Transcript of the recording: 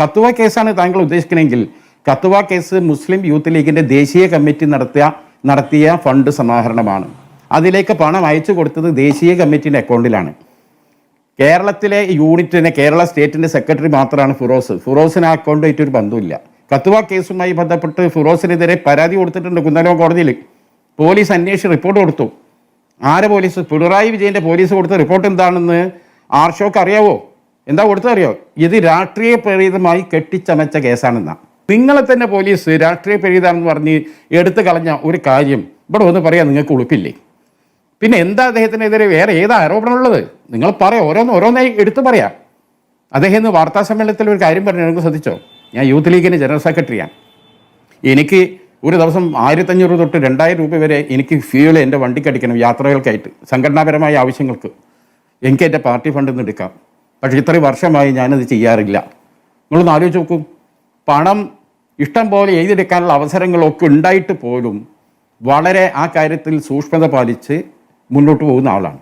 കത്തുവ കേസാണ് താങ്കൾ ഉദ്ദേശിക്കണമെങ്കിൽ കത്തുവ കേസ് മുസ്ലിം യൂത്ത് ലീഗിൻ്റെ ദേശീയ കമ്മിറ്റി നടത്തിയ ഫണ്ട് സമാഹരണമാണ്. അതിലേക്ക് പണം അയച്ചു കൊടുത്തത് ദേശീയ കമ്മിറ്റിൻ്റെ അക്കൗണ്ടിലാണ്. കേരളത്തിലെ യൂണിറ്റിനെ കേരള സ്റ്റേറ്റിൻ്റെ സെക്രട്ടറി മാത്രമാണ് ഫിറോസിന് ആ അക്കൗണ്ടായിട്ട് ഒരു ബന്ധമില്ല. കത്തുവ കേസുമായി ബന്ധപ്പെട്ട് ഫിറോസിനെതിരെ പരാതി കൊടുത്തിട്ടുണ്ട് കുന്നലോ കോടതിയിൽ. പോലീസ് അന്വേഷിച്ച് റിപ്പോർട്ട് കൊടുത്തു. ആരെ പോലീസ്? പിണറായി വിജയൻ്റെ പോലീസ് കൊടുത്ത റിപ്പോർട്ട് എന്താണെന്ന് ആർഷോക്ക് അറിയാവോ? എന്താ കൊടുത്തറിയോ? ഇത് രാഷ്ട്രീയ പ്രേരിതമായി കെട്ടിച്ചമച്ച കേസാണെന്നാണ്. നിങ്ങളെ തന്നെ പോലീസ് രാഷ്ട്രീയ പ്രേരിതാണെന്ന് പറഞ്ഞ് എടുത്തു കളഞ്ഞ ഒരു കാര്യം ഇവിടെ ഒന്ന് പറയാം. നിങ്ങൾക്ക് ഉളുപ്പില്ലേ? പിന്നെ എന്താ അദ്ദേഹത്തിനെതിരെ വേറെ ഏതാ ആരോപണമുള്ളത്? നിങ്ങൾ പറയാം, ഓരോന്നായി എടുത്തു പറയാം. അദ്ദേഹം ഇന്ന് വാർത്താ സമ്മേളനത്തിൽ ഒരു കാര്യം പറഞ്ഞു, നിങ്ങൾക്ക് ശ്രദ്ധിച്ചോ? ഞാൻ യൂത്ത് ലീഗിൻ്റെ ജനറൽ സെക്രട്ടറിയാണ്. എനിക്ക് ഒരു ദിവസം 1500 തൊട്ട് 2000 രൂപ വരെ എനിക്ക് ഫ്യൂൽ എൻ്റെ വണ്ടിക്ക് അടിക്കണം, യാത്രകൾക്കായിട്ട്, സംഘടനാപരമായ ആവശ്യങ്ങൾക്ക്. എനിക്ക് എൻ്റെ പാർട്ടി ഫണ്ടിൽ നിന്ന് എടുക്കാം. പക്ഷേ ഇത്രയും വർഷമായി ഞാനത് ചെയ്യാറില്ല. നിങ്ങളൊന്ന് ആലോചിച്ച് നോക്കൂ. പണം ഇഷ്ടം പോലെ എഴുതിയെടുക്കാനുള്ള അവസരങ്ങളൊക്കെ ഉണ്ടായിട്ട് പോലും വളരെ ആ കാര്യത്തിൽ സൂക്ഷ്മത പാലിച്ച് മുന്നോട്ട് പോകുന്ന ആളാണ്.